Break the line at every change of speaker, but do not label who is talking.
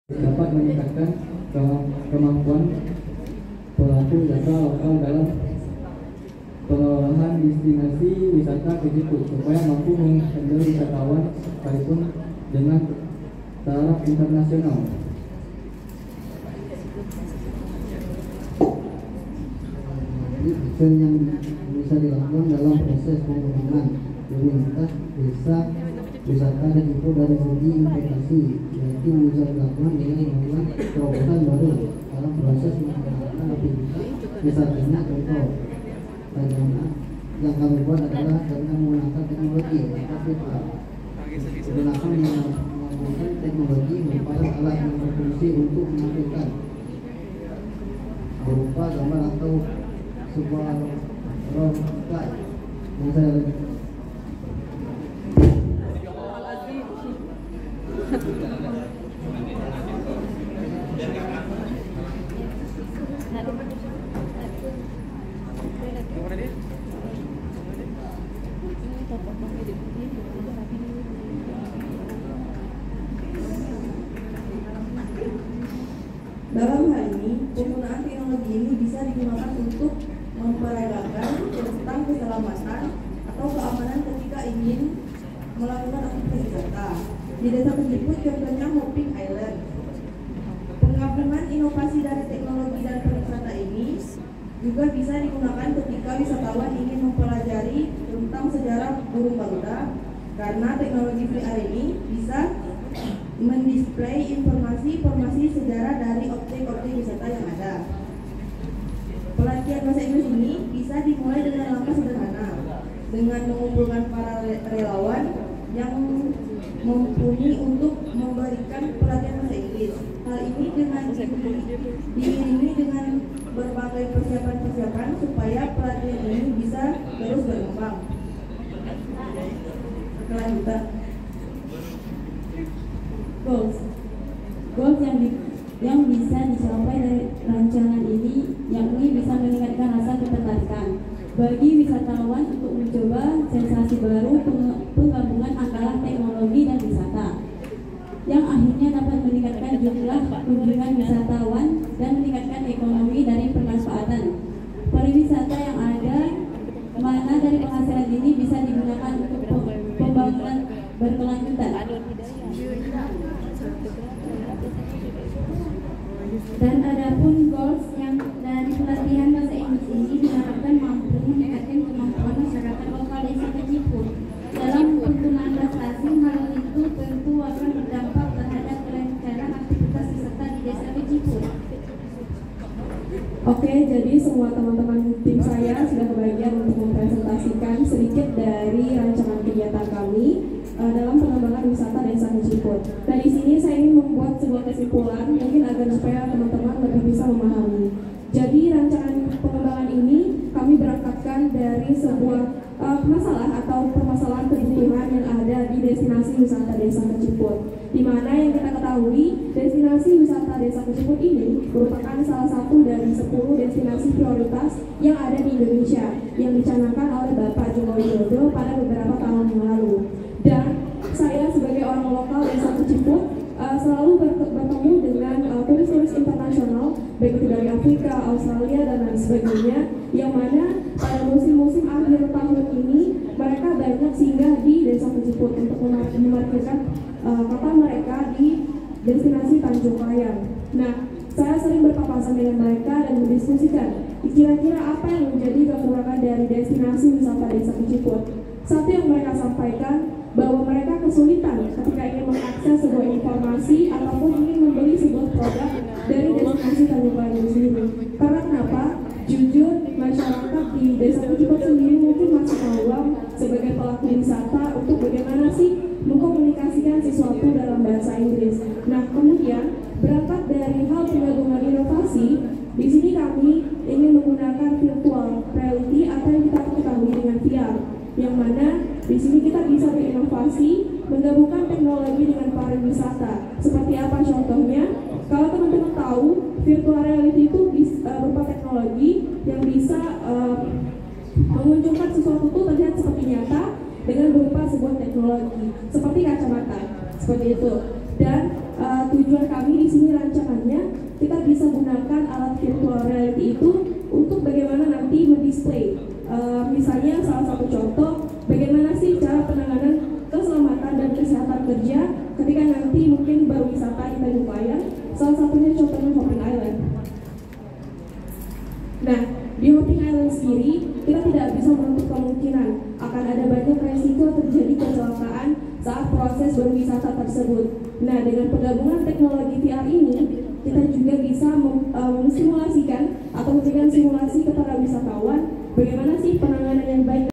dapat meningkatkan kemampuan pelaku jasa lokal dalam pengelolaan destinasi wisata Kejiput supaya mampu menghandle wisatawan sekalipun dengan taraf internasional.
Action yang bisa dilakukan dalam proses pengembangan prioritas desa wisata dan info dari segi investasi, yaitu bisa dilakukan dengan membuat terobosan baru dalam proses mengembangkan aktivitas wisatanya. Contoh bagaimana yang kami buat adalah dengan menggunakan teknologi virtual, menggunakan teknologi merupakan alat yang berfungsi untuk menampilkan berupa gambar atau sebuah slide yang saya
Dalam hal ini, penggunaan teknologi ini bisa digunakan untuk memperagakan tentang keselamatan atau keamanan ketika ingin melakukan aktivitas wisata. Di Desa Kejiput contohnya Hopping Island. Penggabungan inovasi dari teknologi dan pariwisata ini juga bisa digunakan ketika wisatawan ingin mempelajari tentang sejarah burung garuda, karena teknologi VR ini bisa mendisplay informasi sejarah dari objek-objek wisata yang ada. Pelatihan bahasa Inggris ini bisa dimulai dengan langkah sederhana, dengan mengumpulkan para relawan yang mumpuni untuk memberikan pelatihan bahasa Inggris. Hal ini diiringi dengan berbagai persiapan supaya pelatihan ini bisa terus berkembang. Kelanjutan.
Goals yang bisa dicapai dari rancangan ini yakni bisa meningkatkan rasa ketertarikan bagi wisatawan untuk mencoba sensasi baru penggabungan antara teknologi dan wisata, yang akhirnya dapat meningkatkan jumlah kunjungan wisatawan dan meningkatkan ekonomi dari pemanfaatan pariwisata yang ada, mana dari penghasilan ini bisa digunakan untuk pembangunan berkelanjutan. Dan adapun goals yang dari pelatihan bahasa Inggris ini diharapkan mampu meningkatkan kemampuan masyarakat lokal Desa Kejiput dalam penggunaan bahasa asing. Hal itu tentu akan berdampak terhadap kelancaran aktivitas wisata di Desa Kejiput.
Oke, jadi semua teman-teman tim saya sudah kebagian untuk mempresentasikan sedikit dari rancangan kegiatan kami dalam pengembangan wisata Desa Kejiput. Nah, di sini saya ingin membuat sebuah kesimpulan mungkin agar supaya teman-teman lebih bisa memahami. Jadi rancangan pengembangan ini kami berangkatkan dari sebuah masalah atau permasalahan kebutuhan yang ada di destinasi wisata Desa Kejiput, di mana yang kita ketahui destinasi wisata Desa Kejiput ini merupakan salah satu dari 10 destinasi prioritas yang ada di Indonesia yang dicanangkan oleh Bapak Joko Widodo pada beberapa tahun yang lalu. Dan saya sebagai orang lokal Desa Kejiput selalu bertemu dengan turis-turis internasional baik itu dari Afrika, Australia dan lain sebagainya, yang mana pada musim-musim akhir tahun ini mereka banyak singgah di Desa Kejiput untuk memarkirkan kapal mereka di destinasi Tanjung Layang. Nah, saya sering berpapasan dengan mereka dan mendiskusikan kira-kira apa yang menjadi kekurangan dari destinasi wisata Desa Kejiput. Satu yang mereka sampaikan bahwa mereka kesulitan ketika ingin mengakses sebuah informasi ataupun ingin membeli sebuah produk dari destinasi Tanjung Layang sendiri. Karena kenapa? Jujur, masyarakat di Desa Kejiput sendiri mungkin masih awam sebagai pelaku wisata untuk bagaimana sih mengkomunikasikan sesuatu dalam bahasa Inggris. Nah, kemudian berangkat dari hal penggabungan inovasi, di sini kami ingin menggunakan virtual reality atau yang kita ketahui dengan VR, yang mana di sini kita bisa berinovasi menggabungkan teknologi dengan pariwisata. Seperti apa contohnya? Kalau teman-teman tahu, virtual reality itu berupa teknologi yang bisa menunjukkan sesuatu itu terlihat seperti nyata dengan berupa sebuah teknologi seperti kacamata, seperti itu. Dan tujuan kami di sini sebenarnya kita bisa gunakan alat virtual reality itu untuk bagaimana nanti mendisplay. Misalnya salah satu contoh, bagaimana sih cara penanganan keselamatan dan kesehatan kerja ketika nanti mungkin berwisata di Tanjung Layar, salah satunya contohnya Hopping Island. Nah, di Hopping Island sendiri kita tidak bisa menutup kemungkinan akan ada banyak resiko terjadi kecelakaan saat proses berwisata tersebut. Nah, dengan penggabungan teknologi VR ini, kita juga bisa memsimulasikan atau memberikan simulasi kepada wisatawan bagaimana sih penanganan yang baik